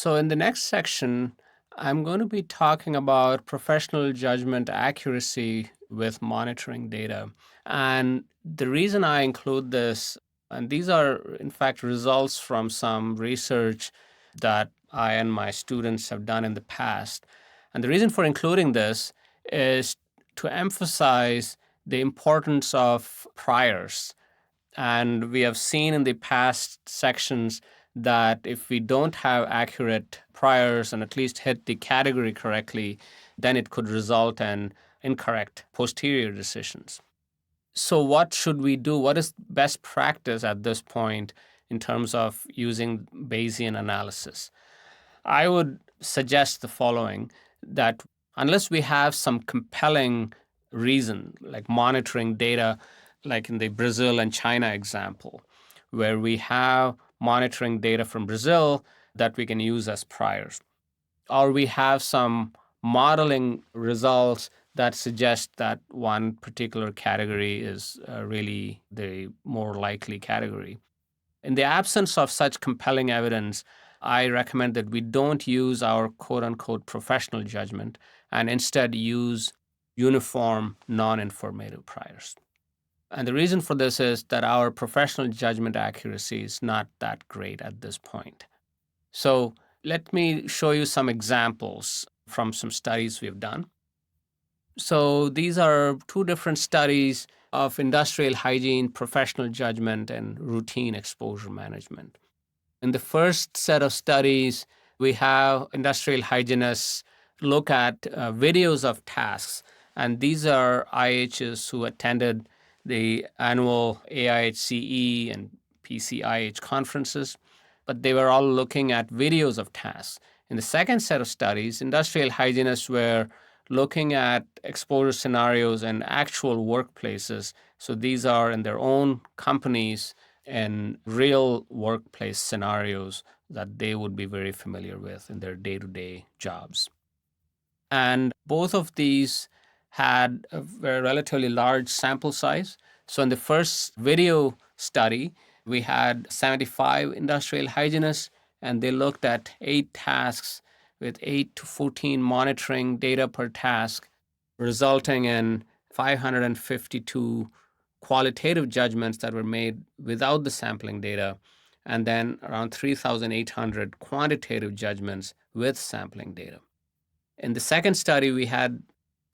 So, in the next section, I'm going to be talking about professional judgment accuracy with monitoring data. And the reason I include this, and these are, in fact, results from some research that I and my students have done in the past. And the reason for including this is to emphasize the importance of priors. And we have seen in the past sections that if we don't have accurate priors and at least hit the category correctly, then it could result in incorrect posterior decisions. So, what should we do? What is best practice at this point in terms of using Bayesian analysis? I would suggest the following, that unless we have some compelling reason, like monitoring data, like in the Brazil and China example, where we have monitoring data from Brazil that we can use as priors, or we have some modeling results that suggest that one particular category is really the more likely category. In the absence of such compelling evidence, I recommend that we don't use our quote unquote professional judgment and instead use uniform, non informative priors. And the reason for this is that our professional judgment accuracy is not that great at this point. So let me show you some examples from some studies we've done. So these are two different studies of industrial hygiene, professional judgment, and routine exposure management. In the first set of studies, we have industrial hygienists look at videos of tasks. And these are IHs who attended the annual AIHCE and PCIH conferences, but they were all looking at videos of tasks. In the second set of studies, industrial hygienists were looking at exposure scenarios in actual workplaces. So these are in their own companies and real workplace scenarios that they would be very familiar with in their day-to-day jobs. And both of these had a very relatively large sample size. So in the first video study, we had 75 industrial hygienists, and they looked at 8 tasks with 8 to 14 monitoring data per task, resulting in 552 qualitative judgments that were made without the sampling data, and then around 3,800 quantitative judgments with sampling data. In the second study, we had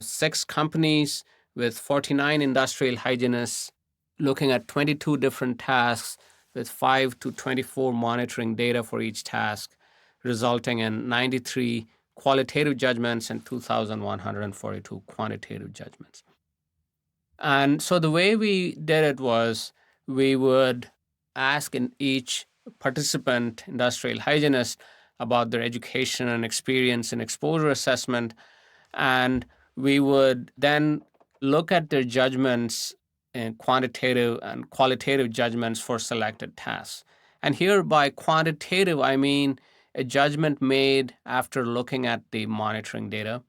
6 companies with 49 industrial hygienists looking at 22 different tasks with 5 to 24 monitoring data for each task, resulting in 93 qualitative judgments and 2,142 quantitative judgments. And so the way we did it was we would ask in each participant industrial hygienist about their education and experience in exposure assessment, and we would then look at their judgments in quantitative and qualitative judgments for selected tasks. And here by quantitative, I mean a judgment made after looking at the monitoring data,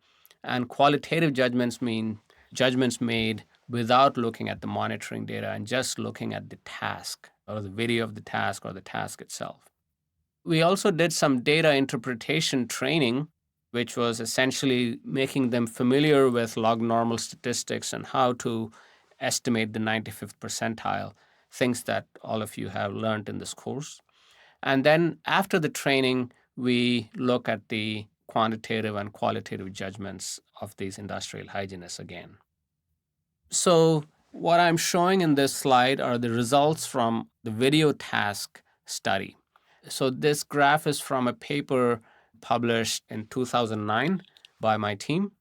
and qualitative judgments mean judgments made without looking at the monitoring data and just looking at the task or the video of the task or the task itself. We also did some data interpretation training, which was essentially making them familiar with log normal statistics and how to estimate the 95th percentile, things that all of you have learned in this course. And then after the training, we look at the quantitative and qualitative judgments of these industrial hygienists again. So what I'm showing in this slide are the results from the video task study. So this graph is from a paper published in 2009 by my team.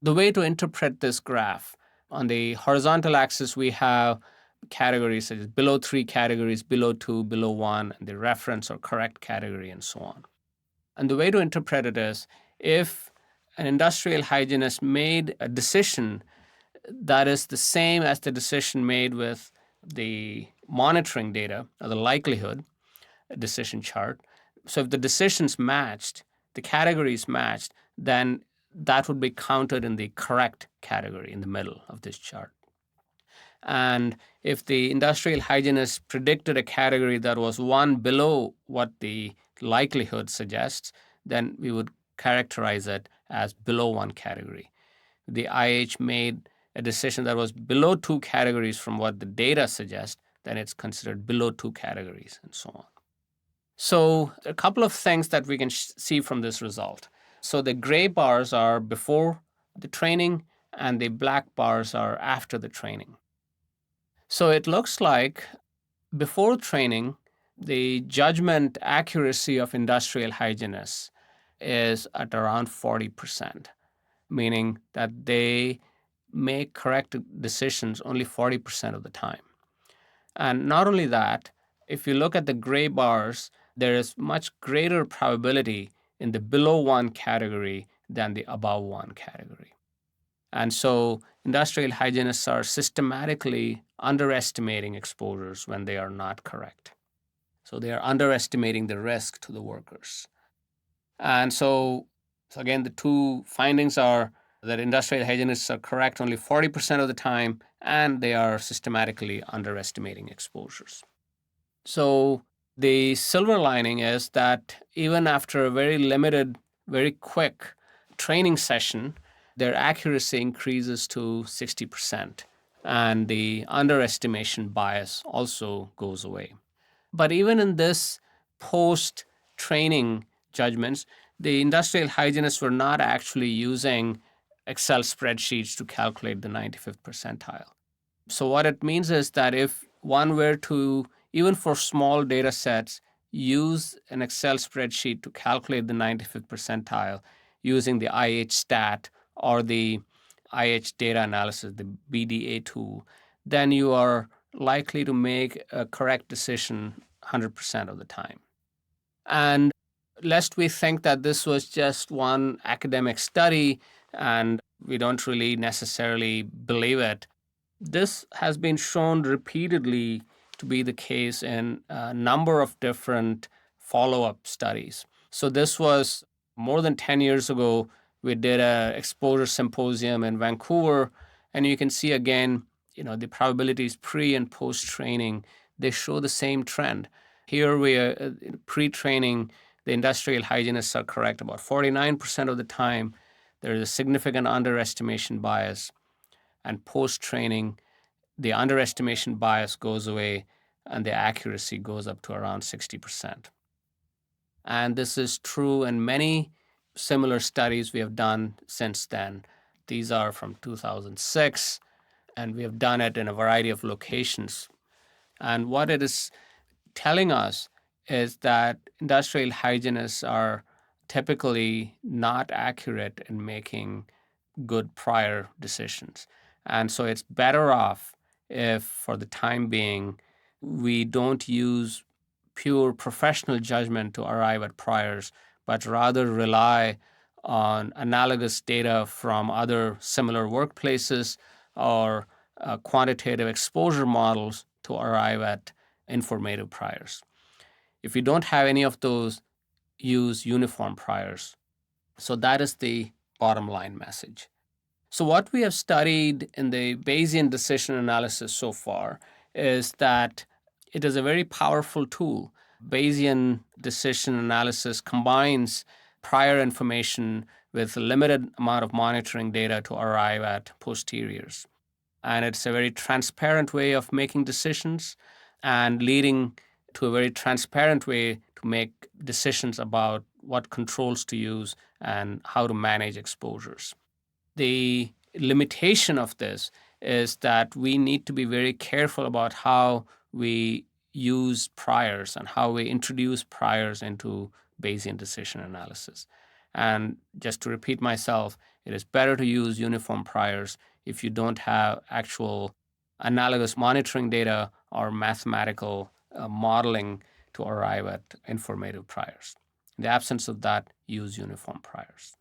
The way to interpret this graph, on the horizontal axis, we have categories such as below 3 categories, below 2, below 1, and the reference or correct category, and so on. And the way to interpret it is if an industrial hygienist made a decision that is the same as the decision made with the monitoring data or the likelihood decision chart. So if the decisions matched, the categories matched, then that would be counted in the correct category in the middle of this chart. And if the industrial hygienist predicted a category that was one below what the likelihood suggests, then we would characterize it as below one category. The IH made a decision that was below two categories from what the data suggests, then it's considered below two categories, and so on. So a couple of things that we can see from this result. So the gray bars are before the training, and the black bars are after the training. So it looks like before training, the judgment accuracy of industrial hygienists is at around 40%, meaning that they make correct decisions only 40% of the time. And not only that, if you look at the gray bars, there is much greater probability in the below one category than the above one category. And so industrial hygienists are systematically underestimating exposures when they are not correct. So they are underestimating the risk to the workers. And so again, the two findings are that industrial hygienists are correct only 40% of the time, and they are systematically underestimating exposures. So the silver lining is that even after a very limited, very quick training session, their accuracy increases to 60%, and the underestimation bias also goes away. But even in this post-training judgments, the industrial hygienists were not actually using Excel spreadsheets to calculate the 95th percentile. So what it means is that if one were to, even for small data sets, use an Excel spreadsheet to calculate the 95th percentile using the IH stat or the IH data analysis, the BDA tool, then you are likely to make a correct decision 100% of the time. And lest we think that this was just one academic study and we don't really necessarily believe it, this has been shown repeatedly to be the case in a number of different follow-up studies. So this was more than 10 years ago. We did an exposure symposium in Vancouver, and you can see again, the probabilities pre and post training, they show the same trend. Here we are pre-training, the industrial hygienists are correct about 49% of the time. There is a significant underestimation bias. And post-training, the underestimation bias goes away and the accuracy goes up to around 60%. And this is true in many similar studies we have done since then. These are from 2006, and we have done it in a variety of locations. And what it is telling us is that industrial hygienists are typically not accurate in making good prior decisions. And so it's better off if, for the time being, we don't use pure professional judgment to arrive at priors, but rather rely on analogous data from other similar workplaces or quantitative exposure models to arrive at informative priors. If you don't have any of those, use uniform priors. So that is the bottom line message. So what we have studied in the Bayesian decision analysis so far is that it is a very powerful tool. Bayesian decision analysis combines prior information with a limited amount of monitoring data to arrive at posteriors. And it's a very transparent way of making decisions and leading to a very transparent way to make decisions about what controls to use and how to manage exposures. The limitation of this is that we need to be very careful about how we use priors and how we introduce priors into Bayesian decision analysis. And just to repeat myself, it is better to use uniform priors if you don't have actual analogous monitoring data or mathematical modeling to arrive at informative priors. In the absence of that, use uniform priors.